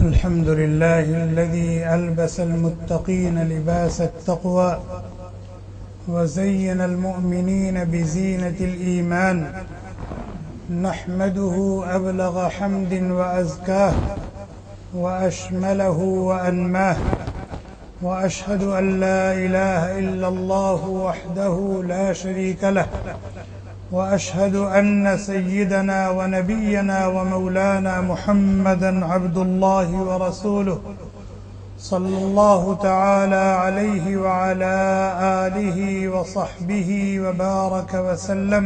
الحمد لله الذي ألبس المتقين لباس التقوى وزين المؤمنين بزينة الإيمان، نحمده أبلغ حمد وأزكاه وأشمله وأنماه، وأشهد أن لا إله إلا الله وحده لا شريك له، وأشهد أن سيدنا ونبينا ومولانا محمدًا عبد الله ورسوله، صلى الله تعالى عليه وعلى آله وصحبه وبارك وسلم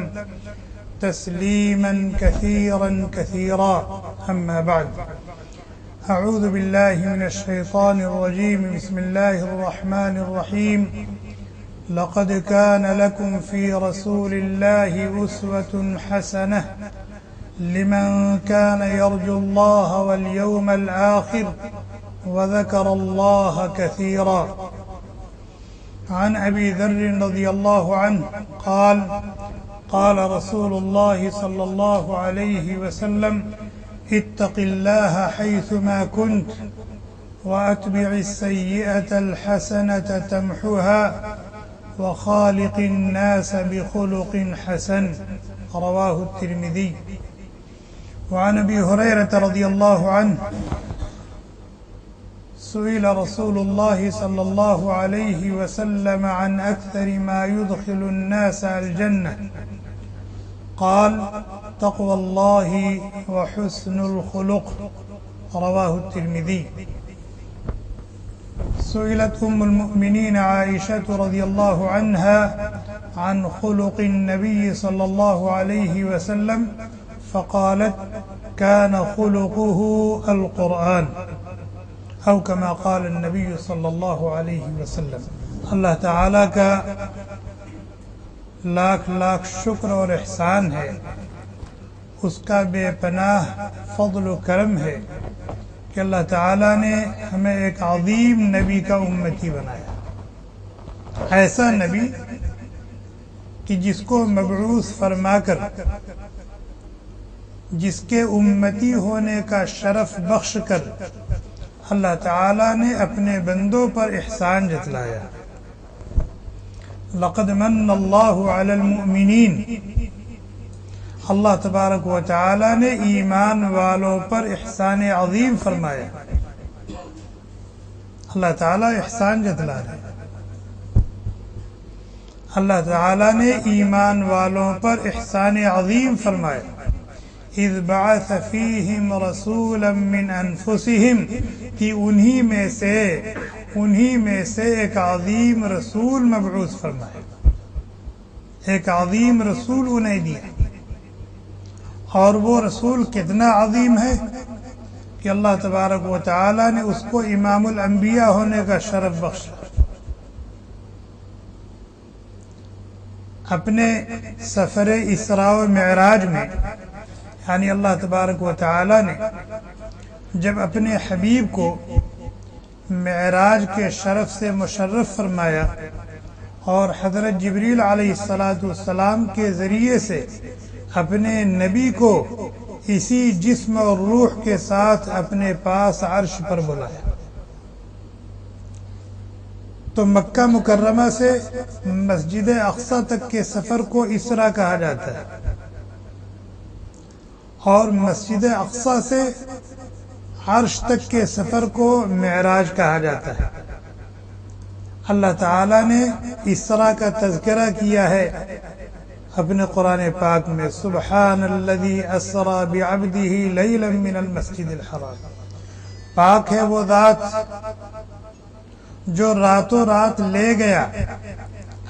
تسليمًا كثيرًا كثيرًا. أما بعد، أعوذ بالله من الشيطان الرجيم. بسم الله الرحمن الرحيم. لقد كان لكم في رسول الله أسوة حسنة لمن كان يرجو الله واليوم الآخر وذكر الله كثيرا. عن أبي ذر رضي الله عنه قال: قال رسول الله صلى الله عليه وسلم: اتق الله حيثما كنت وأتبع السيئة الحسنة تمحها وخالق الناس بخلق حسن. رواه الترمذي. وعن أبي هريرة رضي الله عنه سئل رسول الله صلى الله عليه وسلم عن أكثر ما يدخل الناس الجنة، قال: تقوى الله وحسن الخلق. رواه الترمذي. سئلت أم المؤمنين عائشة رضي الله عنها عن خلق النبي صلى الله عليه وسلم فقالت: كان خلقه القرآن، أو كما قال النبي صلى الله عليه وسلم. اللہ تعالیٰ کا لاکھ لاکھ شکر اور احسان ہے، اس کا بے پناہ فضل و کرم ہے کہ اللہ تعالیٰ نے ہمیں ایک عظیم نبی کا امتی بنایا، ایسا نبی کہ جس کو مبعوث فرما کر جس کے امتی ہونے کا شرف بخش کر اللہ تعالیٰ نے اپنے بندوں پر احسان جتلایا۔ لقد من اللہ علی المؤمنین، اللہ تبارک و تعالی نے ایمان والوں پر احسان عظیم فرمایا۔ اللہ تعالیٰ احسان جتلا رہے، اللہ تعالیٰ نے ایمان والوں پر احسان عظیم فرمایا۔ اذ بعث فیہم رسولا من انفسہم، کہ انہی میں سے ایک عظیم رسول مبعوث فرمایا، ایک عظیم رسول انہیں دیا۔ اور وہ رسول کتنا عظیم ہے کہ اللہ تبارک و تعالی نے اس کو امام الانبیاء ہونے کا شرف بخشا۔ اپنے سفر اسراء و معراج میں، یعنی اللہ تبارک و تعالی نے جب اپنے حبیب کو معراج کے شرف سے مشرف فرمایا اور حضرت جبریل علیہ السلام کے ذریعے سے اپنے نبی کو اسی جسم اور روح کے ساتھ اپنے پاس عرش پر بلایا، تو مکہ مکرمہ سے مسجد اقصی تک کے سفر کو اسراء کہا جاتا ہے، اور مسجد اقصی سے عرش تک کے سفر کو معراج کہا جاتا ہے۔ اللہ تعالیٰ نے اسراء کا تذکرہ کیا ہے اپنے قرآن پاک میں: سبحان الذی اسری بعبدہ لیلا من المسجد الحرام۔ پاک ہے وہ ذات جو راتوں رات لے گیا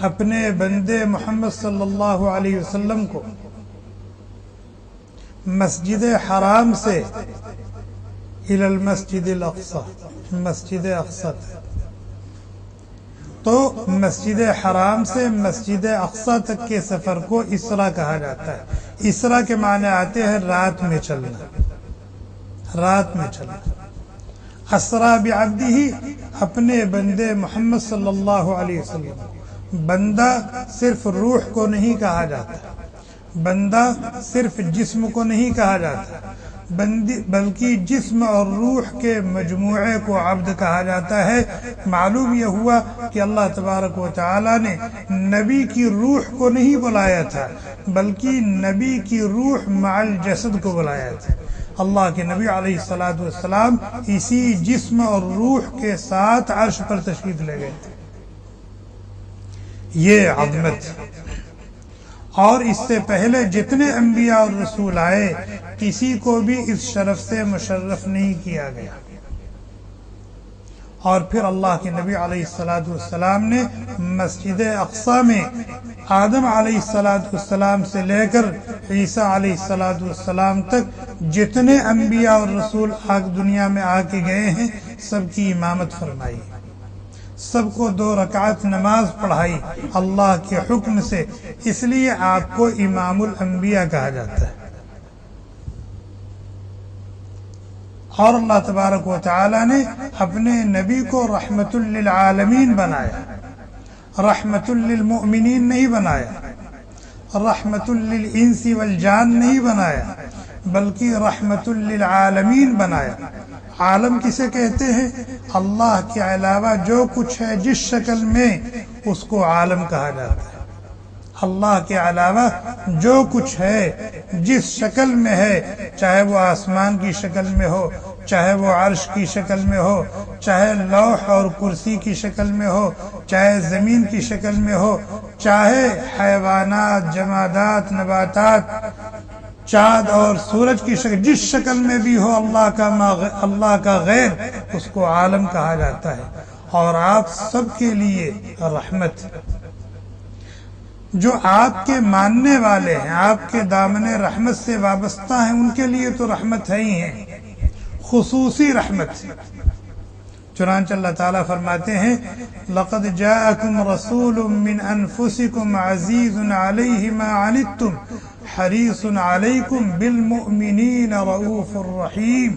اپنے بندے محمد صلی اللہ علیہ وسلم کو مسجد حرام سے الی المسجد الاقصی، مسجد اقصی۔ تو مسجد حرام سے مسجد اقصی تک کے سفر کو اسراء کہا جاتا ہے۔ اسراء کے معنی آتے ہیں رات میں چلنا، رات میں چلنا۔ اسریٰ بعبدہ، اپنے بندے محمد صلی اللہ علیہ وسلم۔ بندہ صرف روح کو نہیں کہا جاتا، بندہ صرف جسم کو نہیں کہا جاتا، بلکہ جسم اور روح کے مجموعے کو عبد کہا جاتا ہے۔ معلوم یہ ہوا کہ اللہ تبارک و تعالی نے نبی کی روح کو نہیں بلایا تھا، بلکہ نبی کی روح مع الجسد کو بلایا تھا۔ اللہ کے نبی علیہ السلام اسی جسم اور روح کے ساتھ عرش پر تشریف لے گئے تھے۔ یہ عظمت، اور اس سے پہلے جتنے انبیاء اور رسول آئے کسی کو بھی اس شرف سے مشرف نہیں کیا گیا۔ اور پھر اللہ کے نبی علیہ السلام نے مسجد اقصی میں آدم علیہ السلام سے لے کر عیسیٰ علیہ السلام تک جتنے انبیاء اور رسول دنیا میں آ کے گئے ہیں سب کی امامت فرمائی، سب کو 2 رکعت نماز پڑھائی اللہ کے حکم سے، اس لیے آپ کو امام الانبیاء کہا جاتا ہے۔ اور اللہ تبارک و تعالی نے اپنے نبی کو رحمت للعالمین بنایا، رحمت للمؤمنین نہیں بنایا، رحمت للانس والجان نہیں بنایا، بلکہ رحمت للعالمین بنایا۔ عالم کسے کہتے ہیں؟ اللہ کے علاوہ جو کچھ ہے جس شکل میں، اس کو عالم کہا جاتا ہے۔ اللہ کے علاوہ جو کچھ ہے جس شکل میں ہے، چاہے وہ آسمان کی شکل میں ہو، چاہے وہ عرش کی شکل میں ہو، چاہے لوح اور کرسی کی شکل میں ہو، چاہے زمین کی شکل میں ہو، چاہے حیوانات، جمادات، نباتات، چاند اور سورج کی شکل، جس شکل میں بھی ہو اللہ کا غیر، اس کو عالم کہا جاتا ہے۔ اور آپ سب کے لیے رحمت، جو آپ کے ماننے والے ہیں، آپ کے دامن رحمت سے وابستہ ہیں، ان کے لیے تو رحمت ہے ہی ہے، خصوصی رحمت۔ چنانچہ اللہ تعالیٰ فرماتے ہیں لَقَدْ جَاءَكُمْ رَسُولٌ مِّنْ أَنفُسِكُمْ عَزِيزٌ عَلَيْهِ مَا عَنِتُّمْ حَرِيصٌ عَلَيْكُمْ بِالْمُؤْمِنِينَ رَءُوفٌ رَحِيمٌ۔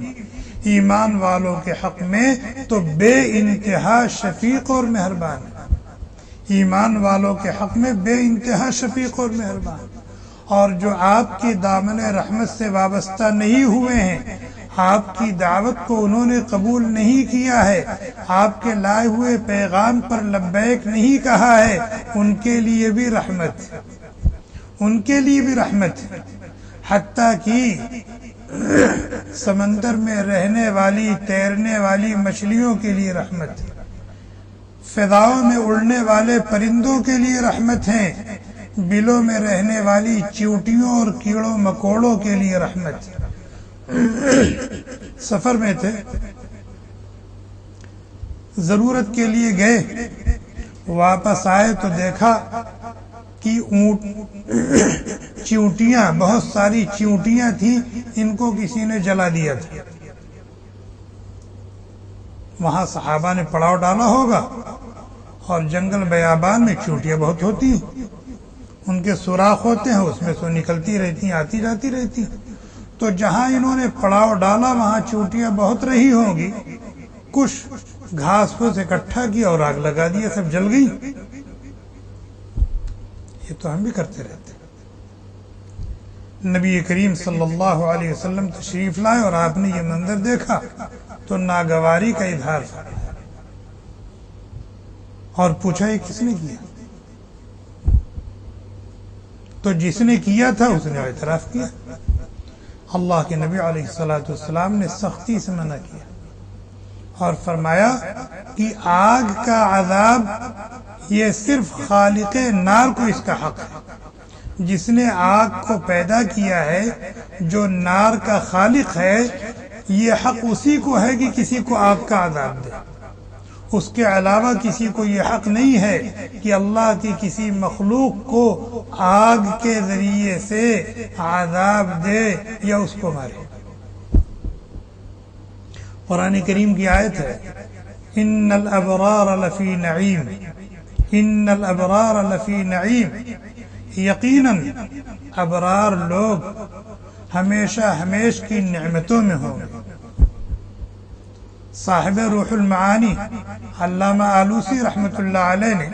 ایمان والوں کے حق میں تو بے انتہا شفیق اور مہربان، ایمان والوں کے حق میں بے انتہا شفیق اور مہربان۔ اور جو آپ کی دامن رحمت سے وابستہ نہیں ہوئے ہیں، آپ کی دعوت کو انہوں نے قبول نہیں کیا ہے، آپ کے لائے ہوئے پیغام پر لبیک نہیں کہا ہے، ان کے لیے بھی رحمت، ان کے لیے بھی رحمت، حتیٰ کہ سمندر میں رہنے والی تیرنے والی مچھلیوں کے لیے رحمت، فضاؤں میں اڑنے والے پرندوں کے لیے رحمت ہیں، بلوں میں رہنے والی چیونٹیوں اور کیڑوں مکوڑوں کے لیے رحمت۔ سفر میں تھے، ضرورت کے لیے گئے، واپس آئے تو دیکھا کہ چیونٹیاں، بہت ساری چیونٹیاں تھیں، ان کو کسی نے جلا دیا تھا۔ وہاں صحابہ نے پڑاؤ ڈالا ہوگا، اور جنگل بیابان میں چیونٹیاں بہت ہوتی ہیں، ان کے سوراخ ہوتے ہیں، اس میں سے نکلتی رہتی ہیں، آتی جاتی رہتی ہیں۔ تو جہاں انہوں نے پڑاؤ ڈالا وہاں چیونٹیاں بہت رہی ہوں گی، کچھ گھاس پھوس اکٹھا کیا اور آگ لگا دیا، سب جل گئی۔ یہ تو ہم بھی کرتے رہتے ہیں۔ نبی کریم صلی اللہ علیہ وسلم تشریف لائے اور آپ نے یہ منظر دیکھا تو ناگواری کا اظہار فرمایا اور پوچھا یہ کس نے کیا؟ تو جس نے کیا تھا اس نے اعتراف کیا۔ اللہ کے نبی علیہ السلام نے سختی سے منع کیا اور فرمایا کہ آگ کا عذاب یہ صرف خالق نار کو اس کا حق ہے، جس نے آگ کو پیدا کیا ہے، جو نار کا خالق ہے، یہ حق اسی کو ہے کہ کسی کو آگ کا عذاب دے۔ اس کے علاوہ کسی کو یہ حق نہیں ہے کہ اللہ کی کسی مخلوق کو آگ کے ذریعے سے عذاب دے یا اس کو مارے۔ قرآن کریم کی آیت ہے ان الابرار لفی نعیم، ان الابرار لفی نعیم، یقیناً ابرار لوگ ہمیشہ ہمیش کی نعمتوں میں ہوں گے۔ صاحب روح المعانی علامہ آلوسی رحمۃ اللہ علیہ نے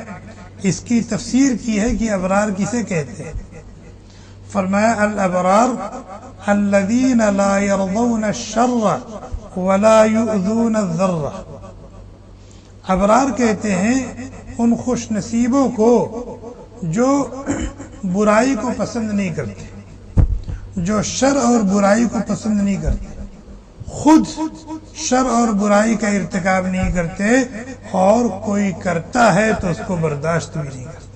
اس کی تفسیر کی ہے کہ ابرار کسے کہتے ہیں۔ فرمایا الابرار الذین لا یرضون الشر ولا یؤذون الذرہ، ابرار کہتے ہیں ان خوش نصیبوں کو جو برائی کو پسند نہیں کرتے، جو شر اور برائی کو پسند نہیں کرتے، خود شر اور برائی کا ارتکاب نہیں کرتے، اور کوئی کرتا ہے تو اس کو برداشت بھی نہیں کرتے،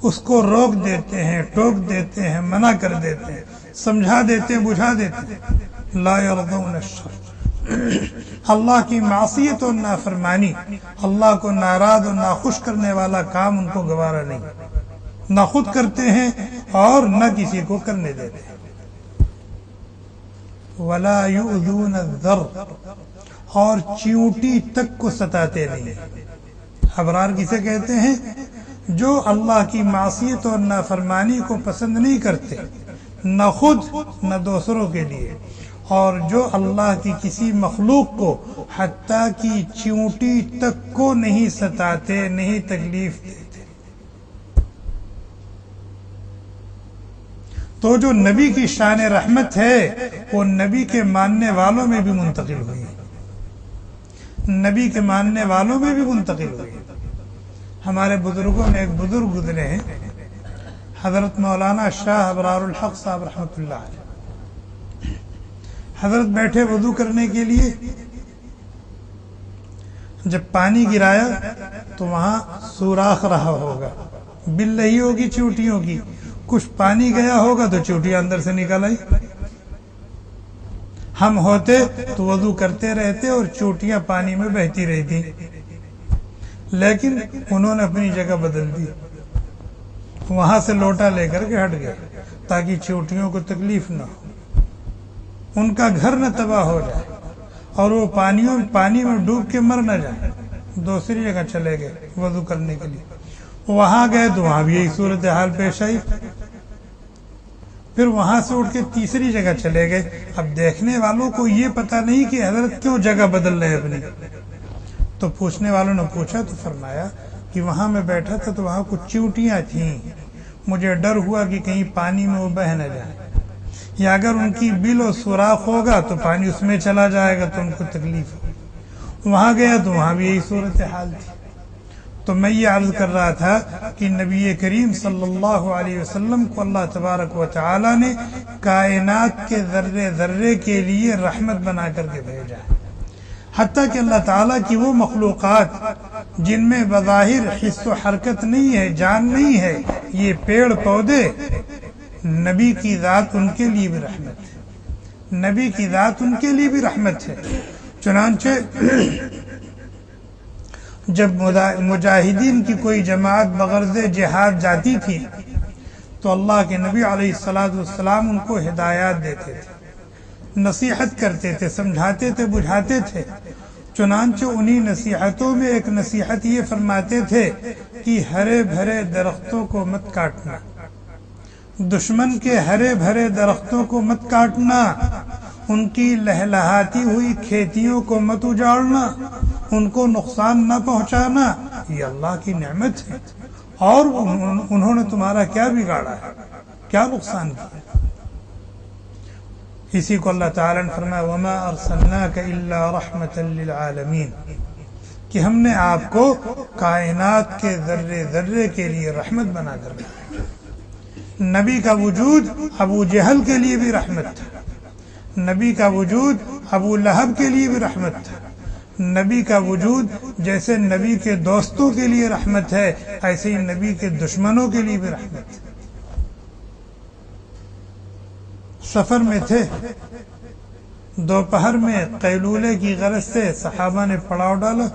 اس کو روک دیتے ہیں، ٹوک دیتے ہیں، منع کر دیتے ہیں، سمجھا دیتے ہیں، بجھا دیتے ہیں۔ لا یرضون الشر، اللہ کی معصیت اور نافرمانی، اللہ کو ناراض اور ناخوش کرنے والا کام ان کو گوارا نہیں، نہ خود کرتے ہیں اور نہ کسی کو کرنے دیتے ہیں۔ ولا یؤذون الذر، اور چیونٹی تک کو ستاتے نہیں۔ ابرار کسے کہتے ہیں؟ جو اللہ کی معصیت اور نافرمانی کو پسند نہیں کرتے، نہ خود نہ دوسروں کے لیے، اور جو اللہ کی کسی مخلوق کو حتیٰ کی چیونٹی تک کو نہیں ستاتے، نہیں تکلیف دیتے۔ تو جو نبی کی شان رحمت ہے وہ نبی کے ماننے والوں میں بھی منتقل ہوئی، نبی کے ماننے والوں میں بھی منتقل ہوئی۔ ہمارے بزرگوں میں ایک بزرگ گزرے ہیں، حضرت مولانا شاہ ابرار الحق صاحب رحمۃ اللہ علیہ۔ حضرت بیٹھے وضو کرنے کے لیے، جب پانی گرایا تو وہاں سوراخ رہا ہوگا، بل رہی ہوگی چیونٹیوں کی، کچھ پانی گیا ہوگا تو چیونٹیاں اندر سے نکل آئی۔ ہم ہوتے تو وضو کرتے رہتے اور چیونٹیاں پانی میں بہتی رہتی، لیکن انہوں نے اپنی جگہ بدل دی، وہاں سے لوٹا لے کر کے ہٹ گئے تاکہ چیونٹیوں کو تکلیف نہ ہو، ان کا گھر نہ تباہ ہو جائے اور وہ پانی میں ڈوب کے مر نہ جائے۔ دوسری جگہ چلے گئے وضو کرنے کے لیے، وہاں گئے تو وہاں بھی یہی صورتحال پیش آئی، پھر وہاں سے اٹھ کے تیسری جگہ چلے گئے۔ اب دیکھنے والوں کو یہ پتہ نہیں کہ حضرت کیوں جگہ بدل رہے اپنی، تو پوچھنے والوں نے پوچھا تو فرمایا کہ وہاں میں بیٹھا تھا تو وہاں کچھ چیونٹیاں تھیں، مجھے ڈر ہوا کہ کہیں پانی میں وہ بہہ نہ جائے، یا اگر ان کی بل و سوراخ ہوگا تو پانی اس میں چلا جائے گا تو ان کو تکلیف ہوگی۔ وہاں گیا تو وہاں بھی یہی صورتحال تھی۔ تو میں یہ عرض کر رہا تھا کہ نبی کریم صلی اللہ علیہ وسلم کو اللہ تبارک و تعالی نے کائنات کے ذرے ذرے کے لیے رحمت بنا کر کے بھیجا ہے، حتیٰ کہ اللہ تعالیٰ کی وہ مخلوقات جن میں بظاہر حس و حرکت نہیں ہے، جان نہیں ہے، یہ پیڑ پودے، نبی کی ذات ان کے لیے بھی رحمت ہے، نبی کی ذات ان کے لیے بھی رحمت ہے۔ چنانچہ جب مجاہدین کی کوئی جماعت بغرض جہاد جاتی تھی تو اللہ کے نبی علیہ السلام ان کو ہدایات دیتے تھے، نصیحت کرتے تھے، سمجھاتے تھے، بجھاتے تھے۔ چنانچہ انہی نصیحتوں میں ایک نصیحت یہ فرماتے تھے کہ ہرے بھرے درختوں کو مت کاٹنا، دشمن کے ہرے بھرے درختوں کو مت کاٹنا، ان کی لہلہاتی ہوئی کھیتیوں کو مت اجاڑنا، ان کو نقصان نہ پہنچانا، یہ اللہ کی نعمت ہے، اور انہوں نے تمہارا کیا بگاڑا ہے، کیا نقصان کیا۔ اسی کو اللہ تعالیٰ نے فرمایا وَمَا أَرْسَلْنَاكَ إِلَّا رَحْمَةً لِّلْعَالَمِينَ، کہ ہم نے آپ کو کائنات کے ذرے ذرے کے لیے رحمت بنا کر دیا۔ نبی کا وجود ابو جہل کے لیے بھی رحمت تھا، نبی کا وجود ابو لہب کے لیے بھی رحمت تھا، نبی کا وجود جیسے نبی کے دوستوں کے لیے رحمت ہے، ایسے ہی نبی کے دشمنوں کے لیے بھی رحمت ہے۔ سفر میں تھے، دوپہر میں قیلولے کی غرض سے صحابہ نے پڑاؤ ڈالا،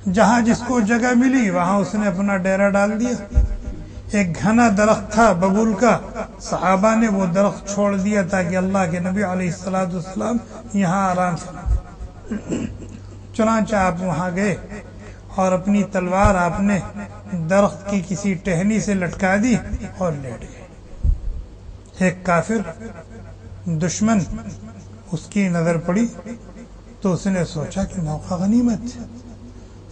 جہاں جس کو جگہ ملی وہاں اس نے اپنا ڈیرا ڈال دیا۔ ایک گھنا درخت تھا ببول کا، صحابہ نے وہ درخت چھوڑ دیا تاکہ اللہ کے نبی علیہ السلام یہاں آرام فرمائیں۔ چنانچہ آپ وہاں گئے اور اپنی تلوار آپ نے درخت کی کسی ٹہنی سے لٹکا دی اور لیٹ گئے۔ ایک کافر دشمن اس کی نظر پڑی تو اس نے سوچا کہ موقع غنیمت ہے،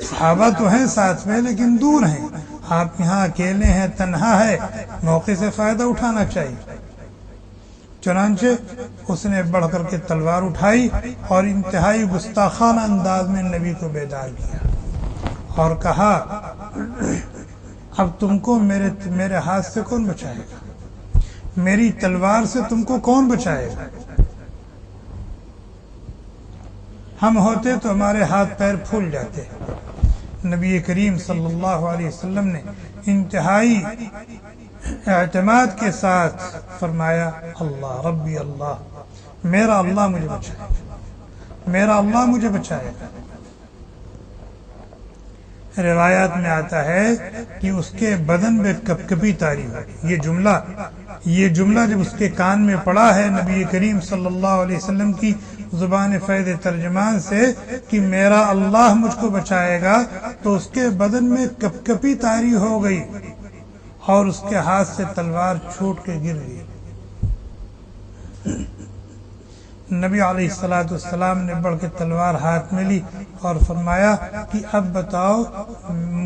صحابہ تو ہیں ساتھ میں لیکن دور ہیں، آپ یہاں اکیلے ہیں، تنہا ہے، موقع سے فائدہ اٹھانا چاہیے۔ چنانچہ اس نے بڑھ کر کے تلوار اٹھائی اور انتہائی گستاخانہ انداز میں نبی کو بیدار کیا اور کہا اب تم کو میرے ہاتھ سے کون بچائے گا؟ میری تلوار سے تم کو کون بچائے گا؟ ہم ہوتے تو ہمارے ہاتھ پیر پھول جاتے۔ نبی کریم صلی اللہ علیہ وسلم نے انتہائی اعتماد کے ساتھ فرمایا اللہ ربی اللہ، میرا اللہ مجھے بچائے گا، میرا اللہ مجھے بچائے گا۔ روایات میں آتا ہے کہ اس کے بدن میں کپکپی طاری ہوئی۔ یہ جملہ جب اس کے کان میں پڑا ہے نبی کریم صلی اللہ علیہ وسلم کی زبان فیض ترجمان سے کہ میرا اللہ مجھ کو بچائے گا، تو اس کے بدن میں کپکپی طاری ہو گئی اور اس کے ہاتھ سے تلوار چھوٹ کے گر گئی۔ نبی علیہ السلام نے بڑھ کے تلوار ہاتھ میں لی اور فرمایا کہ اب بتاؤ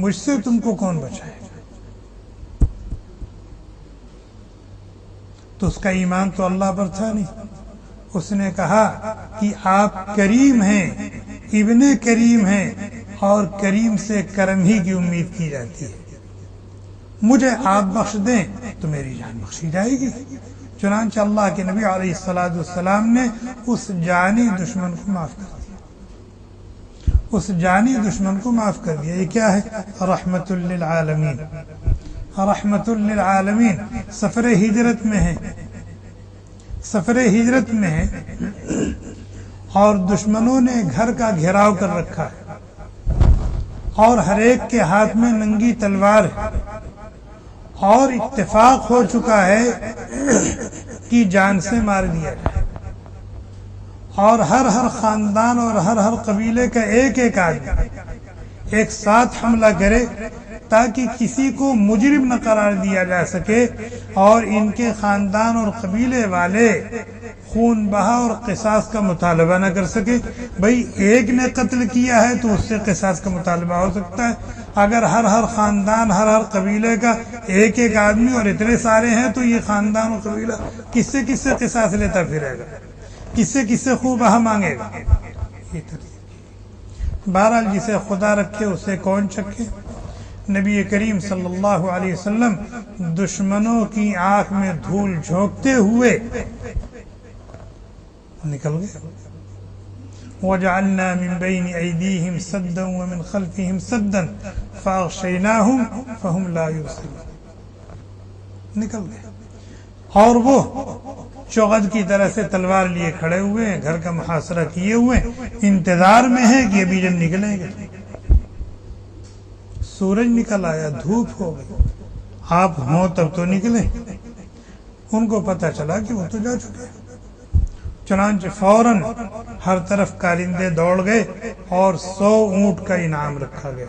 مجھ سے تم کو کون بچائے گا؟ تو اس کا ایمان تو اللہ پر تھا نہیں۔ اس نے کہا کہ آپ کریم ہیں، ابن کریم ہیں، اور کریم سے کرم ہی کی امید کی جاتی ہے، مجھے آپ بخش دیں تو میری جان بخشی جائے گی۔ چنانچہ اللہ کے نبی علیہ السلام نے اس جانی دشمن کو معاف کر دیا، اس جانی دشمن کو معاف کر دیا۔ یہ کیا ہے؟ رحمت للعالمین، رحمت للعالمین۔ سفر ہجرت میں ہے، سفر ہجرت میں ہے اور دشمنوں نے گھر کا گھیراؤ کر رکھا ہے اور ہر ایک کے ہاتھ میں ننگی تلوار ہے اور اتفاق ہو چکا ہے کہ جان سے مار دیا جائے، اور ہر خاندان اور ہر قبیلے کا ایک آدمی ایک ساتھ حملہ کرے تاکہ کسی کو مجرم نہ قرار دیا جا سکے اور ان کے خاندان اور قبیلے والے خون بہا اور قصاص کا مطالبہ نہ کر سکے۔ بھئی ایک نے قتل کیا ہے تو اس سے قصاص کا مطالبہ ہو سکتا ہے، اگر ہر خاندان ہر قبیلے کا ایک آدمی اور اتنے سارے ہیں تو یہ خاندان اور قبیلہ کس سے قصاص لیتا پھرے گا، کس سے خون بہا مانگے گا؟ یہ بہرحال جسے خدا رکھے اسے کون چکھے۔ نبی کریم صلی اللہ علیہ وسلم دشمنوں کی آنکھ میں دھول جھونکتے ہوئے نکل گئے۔ وَجَعَلْنَا مِن بَيْنِ أَيْدِيهِمْ سَدًّا وَمِنْ خَلْفِهِمْ سَدًّا فَأَغْشَيْنَاهُمْ فَهُمْ لَا يُبْصِرُونَ۔ نکل گئے اور وہ چوغد کی طرح سے تلوار لیے کھڑے ہوئے ہیں، گھر کا محاصرہ کیے ہوئے، انتظار میں ہیں کہ ابھی جب نکلیں گے۔ سورج نکل آیا، دھوپ ہو گئی، آپ ہوں تب تو نکلیں۔ ان کو پتہ چلا کہ وہ تو جا چکے، چنانچہ فوراً ہر طرف کارندے دوڑ گئے اور 100 اونٹ کا انعام رکھا گیا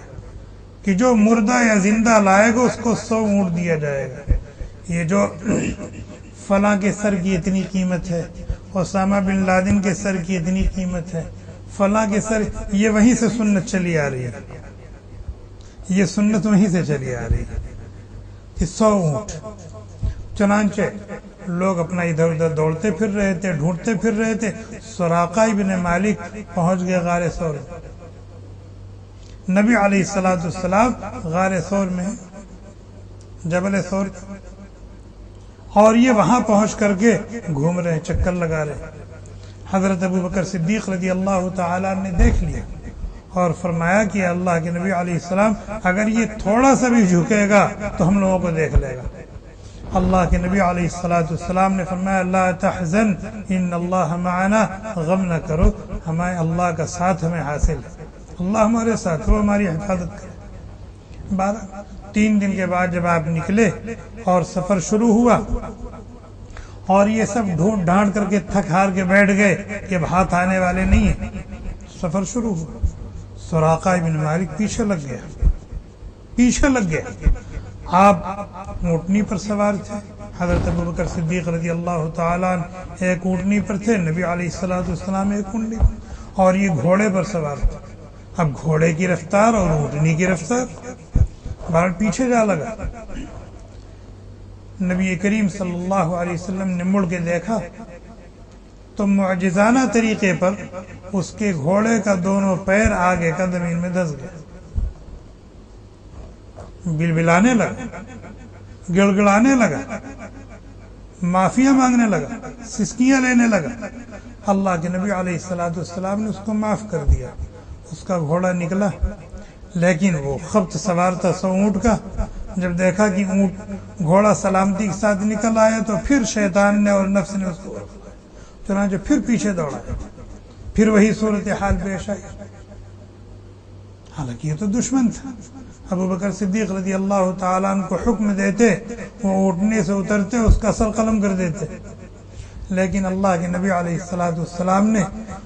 کہ جو مردہ یا زندہ لائے گا اس کو 100 اونٹ دیا جائے گا۔ یہ جو فلاں کے سر کی اتنی قیمت ہے، اسامہ بن لادن کے سر کی اتنی قیمت ہے، فلاں کے سر، یہ وہیں سے سنت چلی آ رہی ہے، یہ سنت وہیں سے چلی آ رہی ہے کہ 100 اونٹ۔ چنانچہ لوگ اپنا ادھر ادھر دوڑتے پھر رہے تھے، ڈھونڈتے پھر رہے تھے۔ سراقہ ابن مالک پہنچ گئے غار ثور۔ نبی علیہ السلام غار ثور میں جبل ثور، اور یہ وہاں پہنچ کر کے گھوم رہے، چکر لگا رہے۔ حضرت ابو بکر صدیق رضی اللہ تعالیٰ نے دیکھ لیا اور فرمایا کہ اللہ کے نبی علیہ السلام اگر یہ تھوڑا سا بھی جھکے گا تو ہم لوگوں کو دیکھ لے گا۔ اللہ کے نبی علیہ السلام نے فرمایا لا تحزن ان اللہ معنا، غم نہ کرو، ہمیں اللہ کا ساتھ ہمیں حاصل ہے، اللہ ہمارے ساتھ، وہ ہماری حفاظت کرے۔ 3 دن کے بعد جب آپ نکلے اور سفر شروع ہوا اور یہ سب ڈھونڈ ڈھانڈ کر کے تھک ہار کے بیٹھ گئے کہ اب ہاتھ آنے والے نہیں ہیں، سفر شروع ہوا۔ سراقہ ابن مالک پیچھے لگ گیا۔ آپ اونٹنی پر سوار تھے، حضرت ابوبکر صدیق رضی اللہ تعالیٰ ایک اونٹنی پر تھے، نبی علیہ السلام ایک اونٹنی پر، اور یہ گھوڑے پر سوار تھے۔ اب گھوڑے کی رفتار اور اونٹنی کی رفتار، بہرحال پیچھے جا لگا. نبی کریم صلی اللہ علیہ وسلم نے مڑ کے دیکھا تو معجزانہ طریقے پر اس کے گھوڑے کا دونوں پیر آگے کا زمین میں دھس گیا. بلبلانے لگا، گڑ گڑانے لگا، معافیاں مانگنے لگا، سسکیاں لینے لگا. اللہ کے نبی علیہ السلام نے اس کو معاف کر دیا. اس کا گھوڑا نکلا، لیکن وہ خبط سوار تھا 100 اونٹ کا. جب دیکھا کہ اونٹ گھوڑا سلامتی کے ساتھ نکل آیا تو پھر شیطان نے اور نفس نے اس کو چنانچہ پھر پیچھے دوڑا، پھر وہی صورتحال پیش آئی. حالانکہ یہ تو دشمن تھا. ابو بکر صدیق رضی اللہ تعالیٰ عنہ کو حکم دیتے، وہ اٹھنے سے اترتے، اس کا سر قلم کر دیتے. لیکن اللہ کے نبی علیہ السلام نے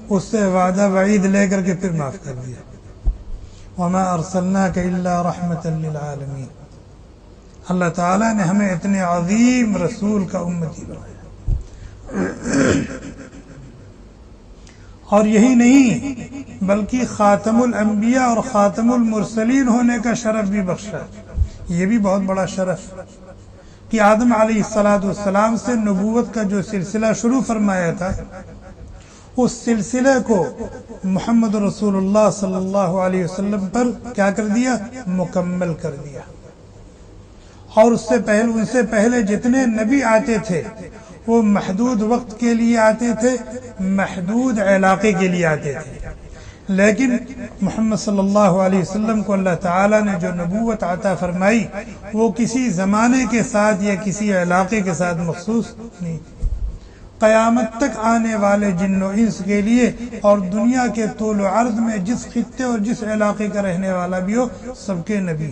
اس سے وعدہ وعید لے کر کے پھر معاف کر دیا. وما ارسلناک الا رحمۃ للعالمین. اللہ تعالیٰ نے ہمیں اتنے عظیم رسول کا امتی بنایا. اور یہی نہیں بلکہ خاتم الانبیاء اور خاتم المرسلین ہونے کا شرف بھی بخشا. یہ بھی بہت بڑا شرف کہ آدم علیہ السلام سے نبوت کا جو سلسلہ شروع فرمایا تھا، اس سلسلے کو محمد رسول اللہ صلی اللہ علیہ وسلم پر کیا کر دیا؟ مکمل کر دیا. اور ان سے پہلے جتنے نبی آتے تھے وہ محدود وقت کے لیے آتے تھے، محدود علاقے کے لیے آتے تھے. لیکن محمد صلی اللہ علیہ وسلم کو اللہ تعالیٰ نے جو نبوت عطا فرمائی وہ کسی زمانے کے ساتھ یا کسی علاقے کے ساتھ مخصوص نہیں. قیامت تک آنے والے جن و انس کے لیے اور دنیا کے طول و عرض میں جس خطے اور جس علاقے کا رہنے والا بھی ہو، سب کے نبی،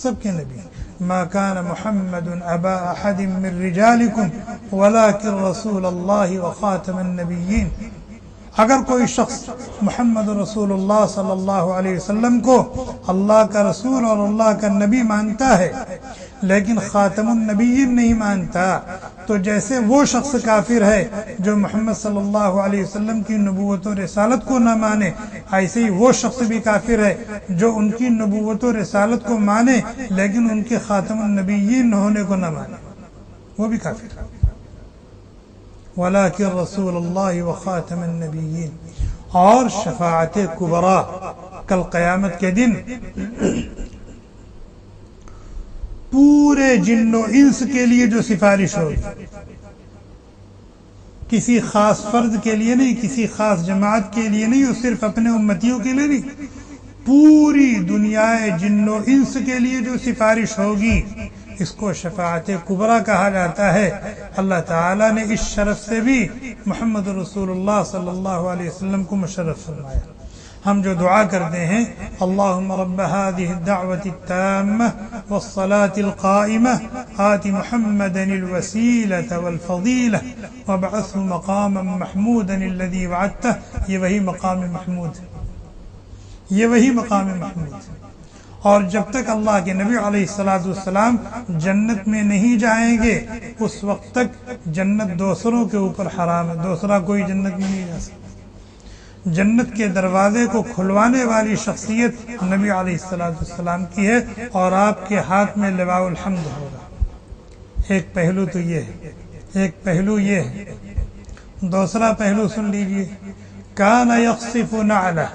سب کے نبی. ما كان محمد ابا احد من رجالكم ولكن رسول الله وخاتم النبيين. اگر کوئی شخص محمد رسول اللہ صلی اللہ علیہ وسلم کو اللہ کا رسول اور اللہ کا نبی مانتا ہے لیکن خاتم النبیین نہیں مانتا، تو جیسے وہ شخص کافر ہے جو محمد صلی اللہ علیہ وسلم کی نبوت و رسالت کو نہ مانے، ایسے ہی وہ شخص بھی کافر ہے جو ان کی نبوت و رسالت کو مانے لیکن ان کے خاتم النبیین ہونے کو نہ مانے، وہ بھی کافر ہے. وَلَكِنْ رَسُولَ اللَّهِ وَخَاتَمَ النَّبِيِّينَ. اور شفاعت کبریٰ کل قیامت کے دن پورے جن و انس کے لیے جو سفارش ہوگی، کسی خاص فرد کے لیے نہیں، کسی خاص جماعت کے لیے نہیں، اور صرف اپنے امتیوں کے لیے نہیں، پوری دنیا جن و انس کے لیے جو سفارش ہوگی اس کو شفاعت کبریٰ کہا جاتا ہے. اللہ تعالیٰ نے اس شرف سے بھی محمد رسول اللہ صلی اللہ علیہ وسلم کو مشرف فرمایا. ہم جو دعا کرتے ہیں اللہم رب هذه الدعوة التامة والصلاة القائمة آت محمدا الوسیلة والفضیلة وابعثه مقاما محمودا الذي وعدته. یہ وہی مقام محمود ہے، یہ وہی مقام محمود ہے. اور جب تک اللہ کے نبی علیہ السلام جنت میں نہیں جائیں گے اس وقت تک جنت دوسروں کے اوپر حرام ہے، دوسرا کوئی جنت میں نہیں جا سکتا. جنت کے دروازے کو کھلوانے والی شخصیت نبی علیہ السلام کی ہے اور آپ کے ہاتھ میں لواء الحمد ہوگا. ایک پہلو تو یہ ہے، ایک پہلو یہ ہے. دوسرا پہلو سن لیجئے. کان یخصف نعلہ،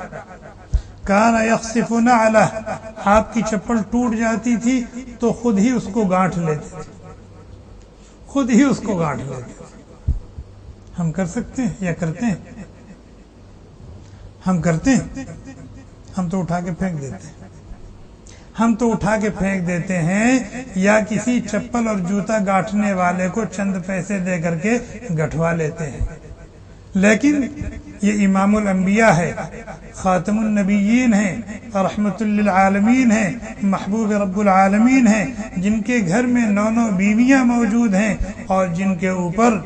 کان یخصف نعلہ، آپ کی چپل ٹوٹ جاتی تھی تو خود ہی اس کو گانٹھ لیتے تھے، خود ہی اس کو گانٹھ لیتے تھے. ہم کر سکتے ہیں یا کرتے ہیں؟ ہم کرتے ہیں؟ ہم تو اٹھا کے پھینک دیتے ہیں، ہم تو اٹھا کے پھینک دیتے ہیں یا کسی چپل اور جوتا گاٹھنے والے کو چند پیسے دے کر کے گٹھوا لیتے ہیں. لیکن یہ امام الانبیاء ہے، خاتم النبیین ہیں، رحمت للعالمین ہیں، محبوب رب العالمین ہیں، جن کے گھر میں 9 بیویاں موجود ہیں اور جن کے اوپر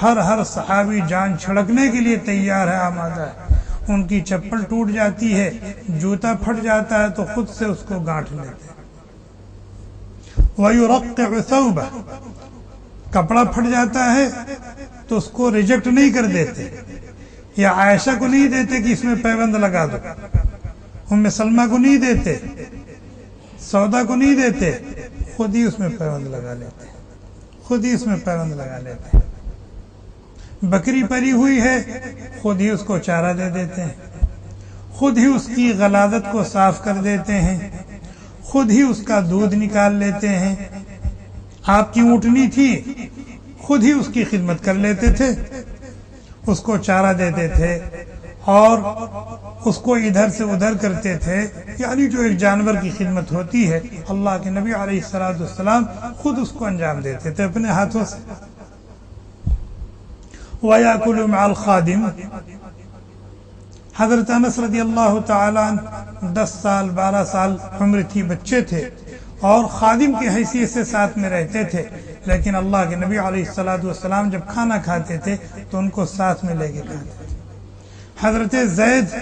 ہر صحابی جان چھڑکنے کے لیے تیار ہے، آمادہ ہے. ان کی چپل ٹوٹ جاتی ہے، جوتا پھٹ جاتا ہے تو خود سے اس کو گانٹھ لیتے ہیں. وَيُرَقِّعُ ثَوْبَهُ، کپڑا پھٹ جاتا ہے تو اس کو ریجیکٹ نہیں کر دیتے، یا عائشہ کو نہیں دیتے کہ اس میں پیبند لگا دو، ام سلمہ کو نہیں دیتے، سودا کو نہیں دیتے، خود ہی اس میں پیوند لگا لیتے ہیں، خود ہی اس میں پیوند لگا لیتے ہیں۔ بکری پلی ہوئی ہے، خود ہی اس کو چارہ دے دیتے ہیں، خود ہی اس کی غلاظت کو صاف کر دیتے ہیں، خود ہی اس کا دودھ نکال لیتے ہیں۔ آپ کی اونٹنی تھی، خود ہی اس کی خدمت کر لیتے تھے، اس کو چارہ دیتے تھے اور اس کو ادھر سے ادھر کرتے تھے، یعنی جو ایک جانور کی خدمت ہوتی ہے اللہ کے نبی علیہ السلام خود اس کو انجام دیتے تھے اپنے ہاتھوں سے۔ وَيَأْكُلُ مَعَ الْخَادِمِ، حضرت انس رضی اللہ تعالیٰ عنہ 10 سال 12 سال عمر تھی، بچے تھے اور خادم کی حیثیت سے ساتھ میں رہتے تھے، لیکن اللہ کے نبی علیہ السلام جب کھانا کھاتے تھے تو ان کو ساتھ میں لے کے کھاتے تھے۔ حضرت زید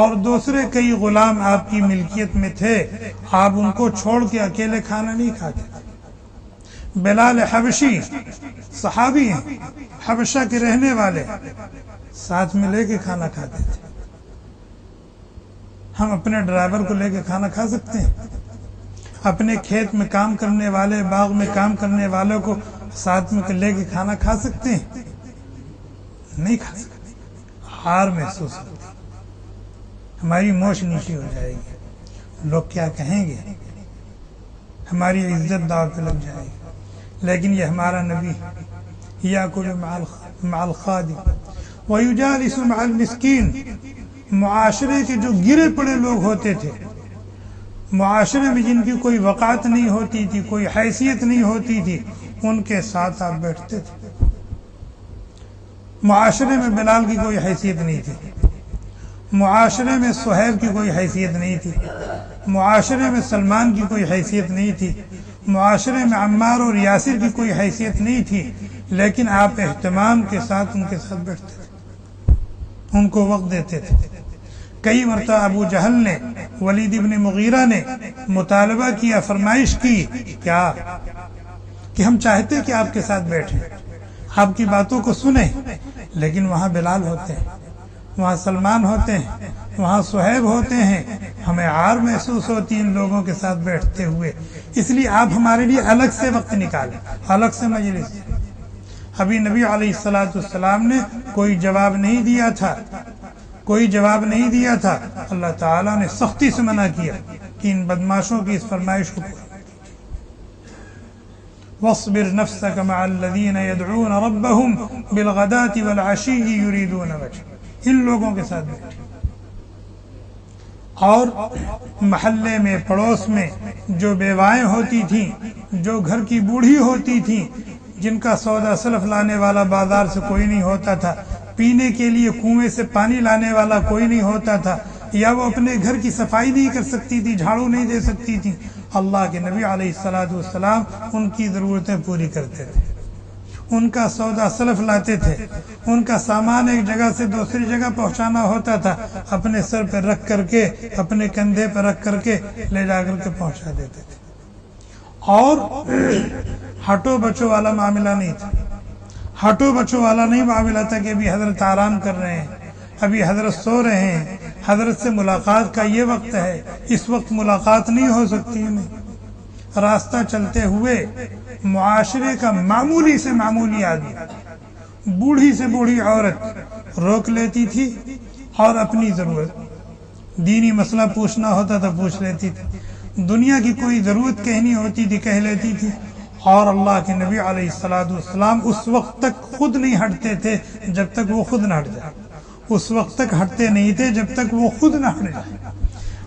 اور دوسرے کئی غلام آپ کی ملکیت میں تھے، آپ ان کو چھوڑ کے اکیلے کھانا نہیں کھاتے تھے۔ بلال حبشی صحابی ہیں، حبشہ کے رہنے والے، ساتھ میں لے کے کھانا کھاتے تھے۔ ہم اپنے ڈرائیور کو لے کے کھانا کھا سکتے ہیں؟ اپنے کھیت میں کام کرنے والے، باغ میں کام کرنے والوں کو ساتھ میں لے کے کھانا کھا سکتے ہیں؟ نہیں کھا سکتے، ہار محسوس ہوتی، ہماری موش نیچی ہو جائے گی، لوگ کیا کہیں گے، ہماری عزت داؤ پہ لگ جائے گی۔ لیکن یہ ہمارا نبی یاکل مع الخادم ویجالس مع المسکین، معاشرے کے جو گرے پڑے لوگ ہوتے تھے، معاشرے میں جن کی کوئی وقعت نہیں ہوتی تھی، کوئی حیثیت نہیں ہوتی تھی، ان کے ساتھ آپ بیٹھتے تھے۔ معاشرے میں بلال کی کوئی حیثیت نہیں تھی، معاشرے میں صہیب کی کوئی حیثیت نہیں تھی، معاشرے میں سلمان کی کوئی حیثیت نہیں تھی، معاشرے میں عمار اور یاسر کی کوئی حیثیت نہیں تھی، لیکن آپ اہتمام کے ساتھ ان کے ساتھ بیٹھتے تھے، ان کو وقت دیتے تھے۔ کئی مرتبہ ابو جہل نے، ولید ابن مغیرہ نے مطالبہ کیا، فرمائش کی، کیا کہ ہم چاہتے کہ آپ کے ساتھ بیٹھیں، آپ کی باتوں کو سنیں، لیکن وہاں بلال ہوتے ہیں، وہاں سلمان ہوتے ہیں، وہاں صہیب ہوتے ہیں، ہمیں عار محسوس ہوتی ان لوگوں کے ساتھ بیٹھتے ہوئے، اس لیے آپ ہمارے لیے الگ سے وقت نکالیں، الگ سے مجلس۔ ابھی نبی علیہ السلام نے کوئی جواب نہیں دیا تھا، کوئی جواب نہیں دیا تھا، اللہ تعالیٰ نے سختی سے منع کیا کہ ان بدماشوں کی اس فرمائش کو وَاصْبِرْ نَفْسَكَ مَعَ الَّذِينَ يَدْعُونَ رَبَّهُمْ بِالْغَدَاةِ وَالْعَشِيِّ يُرِيدُونَ وَجْهَهُ، ان لوگوں کے ساتھ بیٹھے۔ اور محلے میں، پڑوس میں جو بیوائیں ہوتی تھیں، جو گھر کی بوڑھی ہوتی تھیں، جن کا سودا سلف لانے والا بازار سے کوئی نہیں ہوتا تھا، پینے کے لیے کنویں سے پانی لانے والا کوئی نہیں ہوتا تھا، یا وہ اپنے گھر کی صفائی نہیں کر سکتی تھی، جھاڑو نہیں دے سکتی تھی، اللہ کے نبی علیہ السلام ان کی ضرورتیں پوری کرتے تھے، ان کا سودا سلف لاتے تھے، ان کا سامان ایک جگہ سے دوسری جگہ پہنچانا ہوتا تھا، اپنے سر پہ رکھ کر کے، اپنے کندھے پہ رکھ کر کے لے جا کر کے پہنچا دیتے تھے۔ اور ہٹو بچو والا معاملہ نہیں تھا، ہٹو بچو والا نہیں معاملہ تھا کہ ابھی حضرت آرام کر رہے ہیں، ابھی حضرت سو رہے ہیں، حضرت سے ملاقات کا یہ وقت ہے، اس وقت ملاقات نہیں ہو سکتی۔ نہیں، راستہ چلتے ہوئے معاشرے کا معمولی سے معمولی آدمی، بوڑھی سے بوڑھی عورت روک لیتی تھی اور اپنی ضرورت، دینی مسئلہ پوچھنا ہوتا تھا پوچھ لیتی تھی، دنیا کی کوئی ضرورت کہنی ہوتی تھی کہہ لیتی تھی، اور اللہ کے نبی علیہ السلام اس وقت تک خود نہیں ہٹتے تھے جب تک وہ خود نہ ہٹ جائے، اس وقت تک ہٹتے نہیں تھے جب تک وہ خود نہ ہٹ جائے،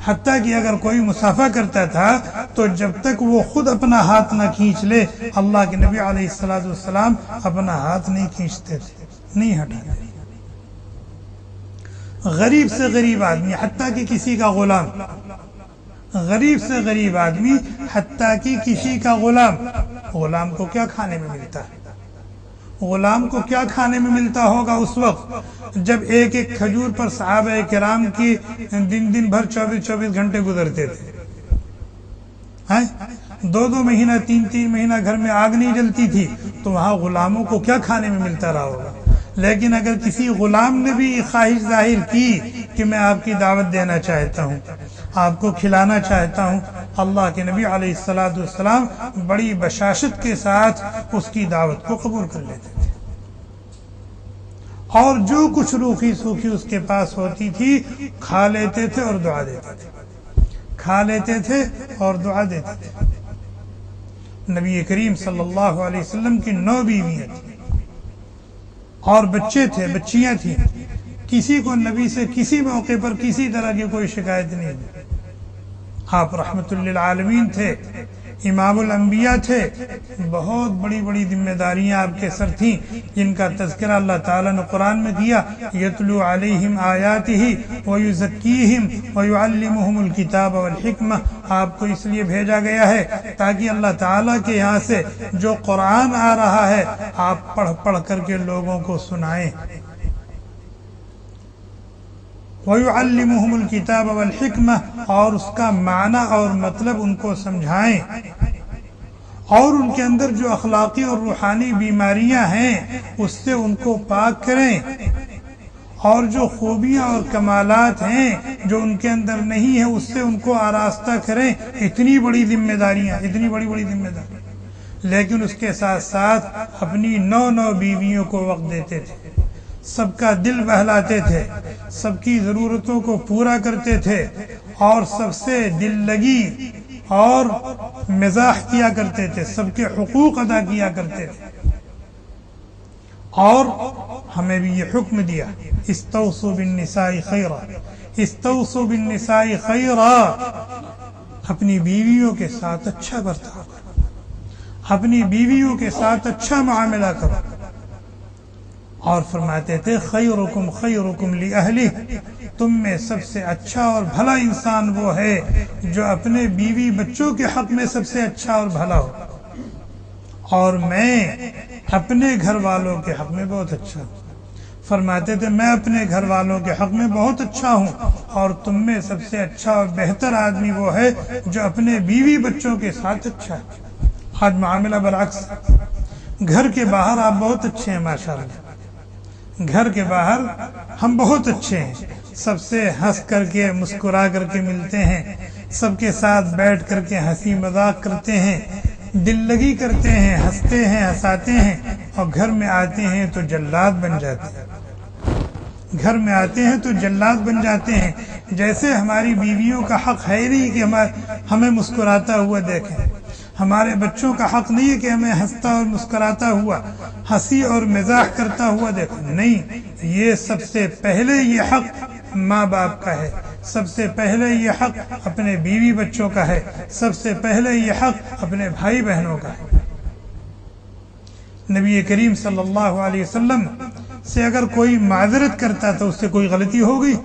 حتیٰ کہ اگر کوئی مسافہ کرتا تھا تو جب تک وہ خود اپنا ہاتھ نہ کھینچ لے، اللہ کے نبی علیہ السلام اپنا ہاتھ نہیں کھینچتے تھے، نہیں ہٹاتے۔ غریب سے غریب آدمی، حتیٰ کہ کسی کا غلام، غریب سے غریب آدمی، حتیٰ کہ کسی کا غلام، غلام کو کیا کھانے میں ملتا ہے؟ غلام کو کیا کھانے میں ملتا ہوگا اس وقت جب ایک ایک کھجور پر صحابہ کرام کی دن بھر 24 گھنٹے گزرتے تھے، 2 مہینہ 3 مہینہ گھر میں آگ نہیں جلتی تھی، تو وہاں غلاموں کو کیا کھانے میں ملتا رہا ہوگا۔ لیکن اگر کسی غلام نے بھی یہ خواہش ظاہر کی کہ میں آپ کی دعوت دینا چاہتا ہوں، آپ کو کھلانا چاہتا ہوں، اللہ کے نبی علیہ السلام بڑی بشاشت کے ساتھ اس کی دعوت کو قبول کر لیتے تھے، اور جو کچھ روکھی سوکھی اس کے پاس ہوتی تھی کھا لیتے تھے اور دعا دیتے تھے، کھا لیتے تھے اور دعا دیتے تھے۔ نبی کریم صلی اللہ علیہ وسلم کی 9 بیویاں تھیں اور بچے تھے، بچیاں تھیں، کسی کو نبی سے کسی موقع پر کسی طرح کی کوئی شکایت نہیں دی۔ آپ رحمت للعالمین تھے، امام الانبیاء تھے، بہت بڑی بڑی ذمہ داریاں آپ کے سر تھیں جن کا تذکرہ اللہ تعالیٰ نے قرآن میں کیا، یتلو علیہم آیاتہ ویزکیہم ویعلمہم الکتاب والحکمہ۔ آپ کو اس لیے بھیجا گیا ہے تاکہ اللہ تعالیٰ کے یہاں سے جو قرآن آ رہا ہے آپ پڑھ پڑھ کر کے لوگوں کو سنائیں، وَيُعَلِّمُهُمُ الْكِتَابَ وَالْحِكْمَةَ، اور اس کا معنی اور مطلب ان کو سمجھائیں، اور ان کے اندر جو اخلاقی اور روحانی بیماریاں ہیں اس سے ان کو پاک کریں، اور جو خوبیاں اور کمالات ہیں جو ان کے اندر نہیں ہیں اس سے ان کو آراستہ کریں۔ اتنی بڑی ذمہ داریاں، اتنی بڑی بڑی ذمہ داریاں، لیکن اس کے ساتھ ساتھ اپنی 9 بیویوں کو وقت دیتے تھے، سب کا دل بہلاتے تھے، سب کی ضرورتوں کو پورا کرتے تھے، اور سب سے دل لگی اور مزاح کیا کرتے تھے، سب کے حقوق ادا کیا کرتے تھے، اور ہمیں بھی یہ حکم دیا، استوصوا بالنساء خیرا، استوصوا بالنساء خیرا، اپنی بیویوں کے ساتھ اچھا برتاؤ کرو، اپنی بیویوں کے ساتھ اچھا معاملہ کرو، اور فرماتے تھے خیرکم خیرکم لأہلہ، تم میں سب سے اچھا اور بھلا انسان وہ ہے جو اپنے بیوی بچوں کے حق میں سب سے اچھا اور بھلا ہو، اور میں اپنے گھر والوں کے حق میں بہت اچھا ہوں۔ فرماتے تھے میں اپنے گھر والوں کے حق میں بہت اچھا ہوں، اور تم میں سب سے اچھا اور بہتر آدمی وہ ہے جو اپنے بیوی بچوں کے ساتھ اچھا ہے۔ آج معاملہ برعکس، گھر کے باہر آپ بہت اچھے ہیں ماشاءاللہ، گھر کے باہر ہم بہت اچھے ہیں، سب سے ہنس کر کے مسکرا کر کے ملتے ہیں، سب کے ساتھ بیٹھ کر کے ہنسی مذاق کرتے ہیں، دل لگی کرتے ہیں، ہنستے ہیں، ہنساتے ہیں، اور گھر میں آتے ہیں تو جلاد بن جاتے ہیں، گھر میں آتے ہیں تو جلاد بن جاتے ہیں، جیسے ہماری بیویوں کا حق ہے نہیں کہ ہمیں مسکراتا ہوا دیکھیں، ہمارے بچوں کا حق نہیں ہے کہ ہمیں ہنستا اور مسکراتا ہوا، ہنسی اور مزاح کرتا ہوا دیکھو، نہیں، یہ سب سے پہلے یہ حق ماں باپ کا ہے، سب سے پہلے یہ حق اپنے بیوی بچوں کا ہے، سب سے پہلے یہ حق اپنے بھائی بہنوں کا ہے۔ نبی کریم صلی اللہ علیہ وسلم سے اگر کوئی معذرت کرتا تھا، اس سے کوئی غلطی ہو گئی،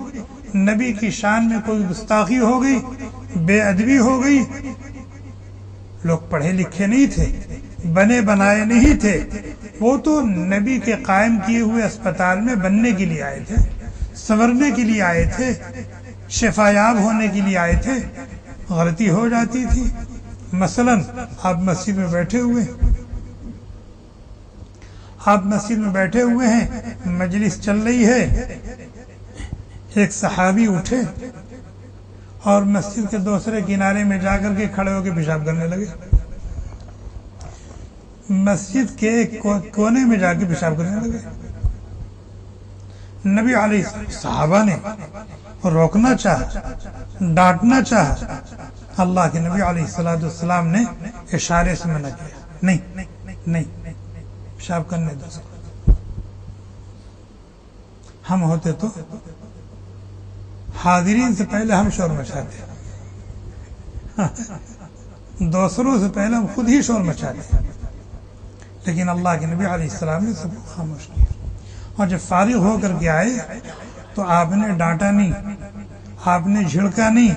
نبی کی شان میں کوئی گستاخی ہو گئی، بے ادبی ہو گئی، لوگ پڑھے لکھے نہیں تھے، بنے بنائے نہیں تھے، وہ تو نبی کے قائم کیے ہوئے اسپتال میں بننے کے لیے آئے تھے، سنورنے کے لیے آئے تھے، شفایاب ہونے کے لیے آئے تھے، غلطی ہو جاتی تھی۔ مثلا آپ مسجد میں بیٹھے ہوئے ہیں، مجلس چل رہی ہے، ایک صحابی اٹھے اور مسجد کے دوسرے کنارے میں جا کر کے کھڑے ہو کے پیشاب کرنے لگے، مسجد کے کونے میں جا کے پیشاب کرنے لگے۔ نبی علیہ صحابہ نے روکنا چاہا، ڈانٹنا چاہا، اللہ کے نبی علیہ السلام نے اشارے سے منع کیا، نہیں پیشاب کرنے دو۔ ہم ہوتے تو حاضرین سے پہلے ہم شور مچاتے، دوسروں سے پہلے ہم خود ہی شور مچاتے، لیکن اللہ کے نبی علیہ السلام نے سب کو خاموش کیا، اور جب فارغ ہو کر کے آئے تو آپ نے ڈانٹا نہیں، آپ نے جھڑکا نہیں،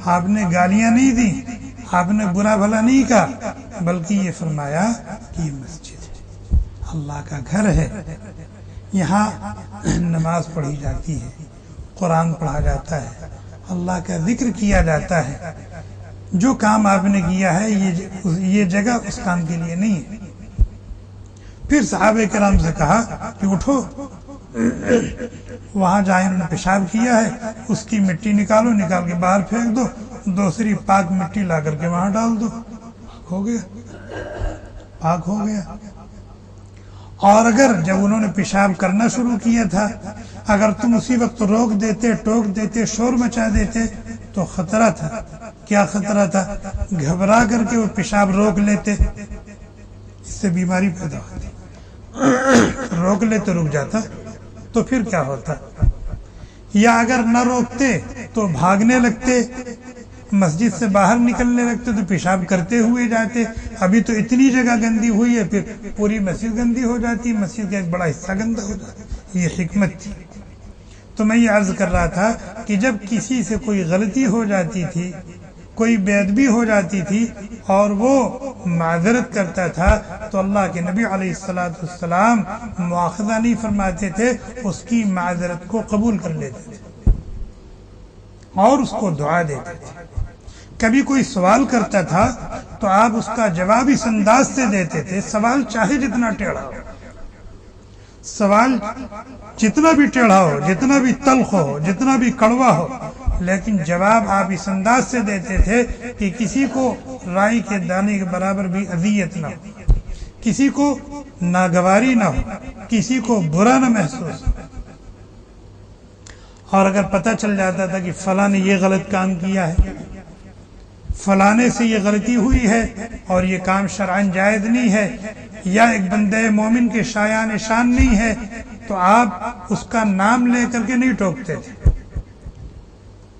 آپ نے گالیاں نہیں دی، آپ نے برا بھلا نہیں کہا، بلکہ یہ فرمایا کہ یہ مسجد ہے، اللہ کا گھر ہے، یہاں نماز پڑھی جاتی ہے، قرآن پڑھا جاتا ہے، اللہ کا ذکر کیا جاتا ہے، جو کام آپ نے کیا ہے یہ جگہ اس کام کے لیے نہیں ہے۔ پھر صحابہ کرام سے کہا کہ اٹھو، وہاں جائیں، انہوں نے پیشاب کیا ہے، اس کی مٹی نکالو، نکال کے باہر پھینک دو، دوسری پاک مٹی لا کر کے وہاں ڈال دو، ہو گیا، پاک ہو گیا۔ اور اگر جب انہوں نے پیشاب کرنا شروع کیا تھا اگر تم اسی وقت روک دیتے، ٹوک دیتے، شور مچا دیتے تو خطرہ تھا۔ کیا خطرہ تھا؟ گھبرا کر کے وہ پیشاب روک لیتے، اس سے بیماری پیدا ہوتی، روک لیتے رک جاتا تو پھر کیا ہوتا، یا اگر نہ روکتے تو بھاگنے لگتے، مسجد سے باہر نکلنے لگتے تو پیشاب کرتے ہوئے جاتے، ابھی تو اتنی جگہ گندی ہوئی ہے پھر پوری مسجد گندی ہو جاتی، مسجد کا ایک بڑا حصہ گندا ہو جاتا، یہ حکمت تھی۔ تو میں یہ عرض کر رہا تھا کہ جب کسی سے کوئی غلطی ہو جاتی تھی، کوئی بے ادبی ہو جاتی تھی اور وہ معذرت کرتا تھا تو اللہ کے نبی علیہ السلام مواخذہ نہیں فرماتے تھے، اس کی معذرت کو قبول کر لیتے تھے اور اس کو دعا دیتے تھے۔ کبھی کوئی سوال کرتا تھا تو آپ اس کا جواب اس انداز سے دیتے تھے، سوال چاہے جتنا ٹیڑھا ہو، سوال جتنا بھی ٹیڑھا ہو، جتنا بھی تلخ ہو، جتنا بھی کڑوا ہو، لیکن جواب آپ اس انداز سے دیتے تھے کہ کسی کو رائی کے دانے کے برابر بھی اذیت نہ ہو، کسی کو ناگواری نہ ہو، کسی کو برا نہ محسوس ہو۔ اور اگر پتہ چل جاتا تھا کہ فلاں نے یہ غلط کام کیا ہے، فلانے سے یہ غلطی ہوئی ہے اور یہ کام شرعاً جائز نہیں ہے، یا ایک بندے مومن کے شایان شان نہیں ہے، تو آپ اس کا نام لے کر کے نہیں ٹوکتے تھے،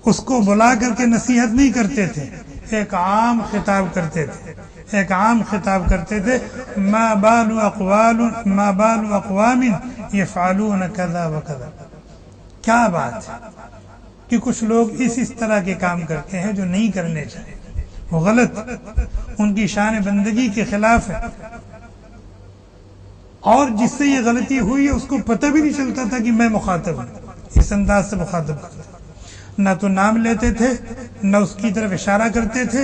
اس کو بلا کر کے نصیحت نہیں کرتے تھے، ایک عام خطاب کرتے تھے، ایک عام خطاب کرتے تھے، ما بال اقوام یفعلون کذا وکذا۔ کیا بات ہے کہ کچھ لوگ اس طرح کے کام کرتے ہیں جو نہیں کرنے چاہیے، وہ غلط، ان کی شان بندگی کے خلاف ہے، اور جس سے یہ غلطی ہوئی ہے اس کو پتہ بھی نہیں چلتا تھا کہ میں مخاطب ہوں، اس انداز سے مخاطب کرتا، نہ تو نام لیتے تھے، نہ اس کی طرف اشارہ کرتے تھے،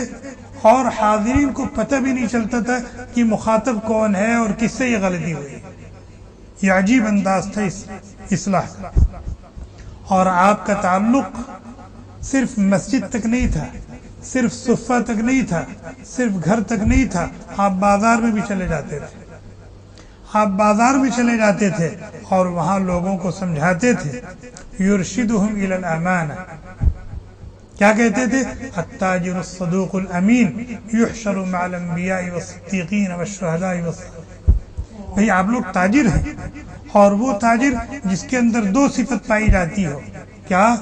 اور حاضرین کو پتہ بھی نہیں چلتا تھا کہ مخاطب کون ہے اور کس سے یہ غلطی ہوئی۔ یہ عجیب انداز تھا اس اصلاح کا۔ اور آپ کا تعلق صرف مسجد تک نہیں تھا، صرف صفہ تک نہیں تھا، صرف گھر تک نہیں تھا، آپ بازار میں بھی چلے جاتے تھے، آپ بازار میں چلے جاتے تھے اور وہاں لوگوں کو سمجھاتے تھے، یرشدہم الی الامانہ، کیا کہتے تھے؟ التاجر الصدوق الامین یحشر مع الانبیاء والصدیقین والشہداء والصالحین۔ بھئی آپ لوگ تاجر ہیں، اور وہ تاجر جس کے اندر دو صفت پائی جاتی ہو، کیا؟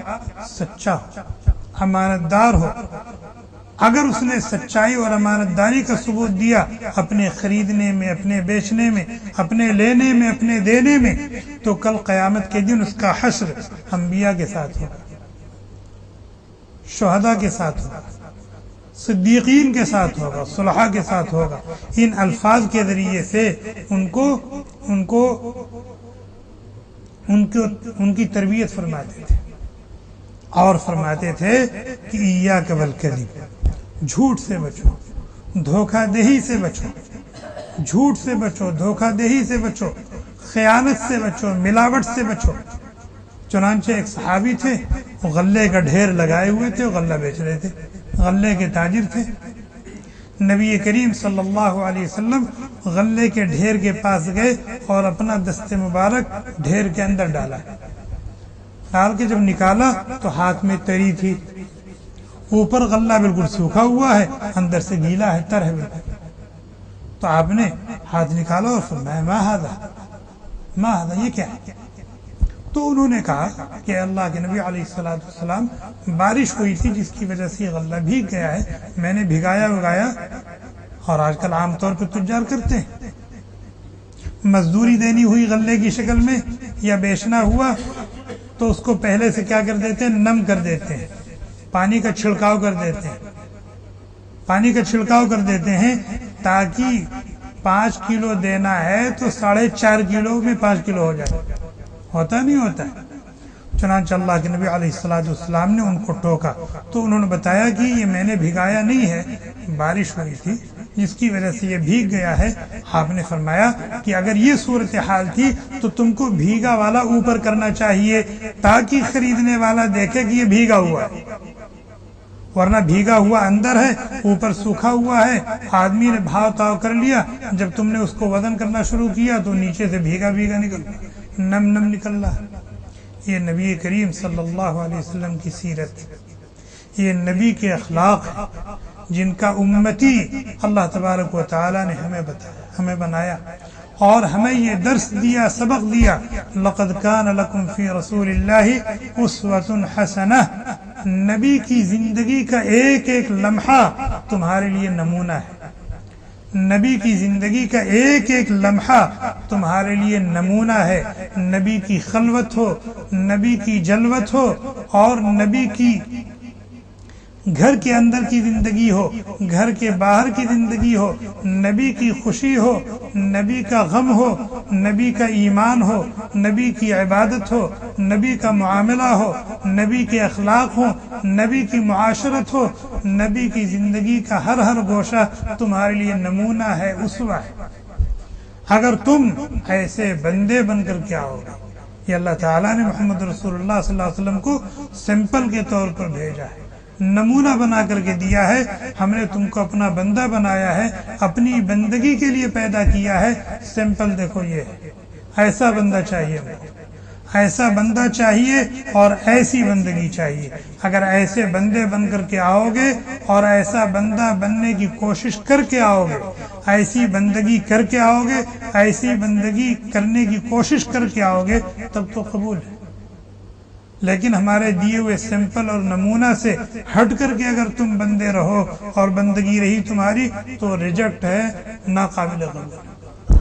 سچا ہو، امانت دار ہو۔ اگر اس نے سچائی اور امانت داری کا ثبوت دیا اپنے خریدنے میں، اپنے بیچنے میں، اپنے لینے میں، اپنے دینے میں، تو کل قیامت کے دن اس کا حشر انبیاء کے ساتھ ہوگا، شہداء کے ساتھ ہوگا، صدیقین کے ساتھ ہوگا، صلحاء کے ساتھ ہوگا۔ ان الفاظ کے ذریعے سے ان کی تربیت فرماتے تھے، اور فرماتے تھے کہ ایاک والکذب، جھوٹ سے بچو، دھوکہ دہی سے بچو، جھوٹ سے بچو، دھوکہ دہی سے بچو، خیانت سے بچو، ملاوٹ سے بچو۔ چنانچہ ایک صحابی تھے، وہ غلے کا ڈھیر لگائے ہوئے تھے، وہ غلہ بیچ رہے تھے، غلے کے تاجر تھے۔ نبی کریم صلی اللہ علیہ وسلم غلے کے ڈھیر کے پاس گئے اور اپنا دست مبارک ڈھیر کے اندر ڈالا، ڈال کے جب نکالا تو ہاتھ میں تری تھی، اوپر غلہ بالکل سوکھا ہوا ہے، اندر سے گیلا ہے، تر ہے بالکل۔ تو آپ نے ہاتھ نکالا اور فرمایا ما ھذا، یہ کیا ہے؟ تو انہوں نے کہا کہ اللہ کے نبی علیہ السلام بارش ہوئی تھی جس کی وجہ سے یہ غلہ بھیگ گیا ہے، میں نے بھگایا اگایا، اور آج کل عام طور پہ تجار کرتے ہیں، مزدوری دینی ہوئی غلے کی شکل میں یا بیچنا ہوا تو اس کو پہلے سے کیا کر دیتے ہیں؟ نم کر دیتے ہیں، پانی کا چھڑکاؤ کر دیتے ہیں، پانی کا چھڑکاؤ کر دیتے ہیں تاکہ 5 کلو دینا ہے تو 4.5 کلو میں 5 کلو ہو جائے۔ ہوتا نہیں ہوتا ہے؟ چنانچہ اللہ کے نبی علیہ السلام نے ان کو ٹوکا تو انہوں نے بتایا کہ یہ میں نے بھگایا نہیں ہے، بارش ہوئی تھی جس کی وجہ سے یہ بھیگ گیا ہے۔ آپ نے فرمایا کہ اگر یہ صورتحال تھی تو تم کو بھیگا والا اوپر کرنا چاہیے تاکہ خریدنے والا دیکھے کہ یہ بھیگا ہوا ہے، ورنہ بھیگا ہوا اندر ہے، اوپر سوکھا ہوا ہے، آدمی نے بھاؤ تاؤ کر لیا، جب تم نے اس کو وزن کرنا شروع کیا تو نیچے سے بھیگا بھیگا نکل نم نم نکل رہا۔ یہ نبی کریم صلی اللہ علیہ وسلم کی سیرت، یہ نبی کے اخلاق جن کا امتی اللہ تبارک و تعالی نے ہمیں بنایا اور ہمیں یہ درس دیا، سبق دیا، لقد کان لکم فی رسول اللہ اسوۃ حسنہ، نبی کی زندگی کا ایک ایک لمحہ تمہارے لیے نمونہ ہے، نبی کی زندگی کا ایک ایک لمحہ تمہارے لیے نمونہ ہے، نبی کی خلوت ہو، نبی کی جلوت ہو، اور نبی کی گھر کے اندر کی زندگی ہو، گھر کے باہر کی زندگی ہو، نبی کی خوشی ہو، نبی کا غم ہو، نبی کا ایمان ہو، نبی کی عبادت ہو، نبی کا معاملہ ہو، نبی کے اخلاق ہو، نبی کی معاشرت ہو، نبی کی زندگی کا ہر ہر گوشہ تمہارے لیے نمونہ ہے، اسوہ ہے۔ اگر تم ایسے بندے بن کر کے آؤ گے، یہ اللہ تعالیٰ نے محمد رسول اللہ صلی اللہ علیہ وسلم کو سمپل کے طور پر بھیجا ہے، نمونہ بنا کر کے دیا ہے، ہم نے تم کو اپنا بندہ بنایا ہے، اپنی بندگی کے لیے پیدا کیا ہے، سمپل دیکھو یہ ہے، ایسا بندہ چاہیے ہم کو، ایسا بندہ چاہیے اور ایسی بندگی چاہیے۔ اگر ایسے بندے بن کر کے آؤ گے اور ایسا بندہ بننے کی کوشش کر کے آؤ گے، ایسی بندگی کر کے آؤ گے، ایسی بندگی کرنے کی کوشش کر کے آؤ گے، تب تو قبول ہے۔ لیکن ہمارے دیے ہوئے سمپل اور نمونہ سے ہٹ کر کے اگر تم بندے رہو اور بندگی رہی تمہاری تو ریجیکٹ ہے، ناقابل قبول۔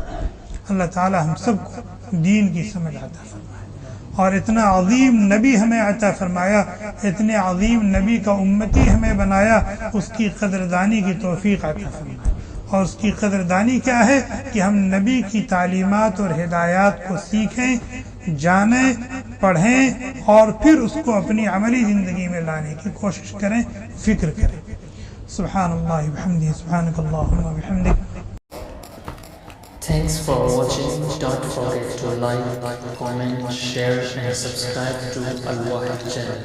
اللہ تعالی ہم سب کو دین کی سمجھ عطا فرمائے اور اتنا عظیم نبی ہمیں عطا فرمایا، اتنے عظیم نبی کا امتی ہمیں بنایا، اس کی قدردانی کی توفیق عطا فرمائے۔ اور اس کی قدردانی کیا ہے کہ ہم نبی کی تعلیمات اور ہدایات کو سیکھیں، جانیں، پڑھیں اور پھر اس کو اپنی عملی زندگی میں لانے کی کوشش کریں، فکر کریں۔ سبحان اللہ وبحمدہ، سبحانک اللہم وبحمدک۔ Thanks for watching. Don't forget to like, comment, share and subscribe to Al Wahid channel.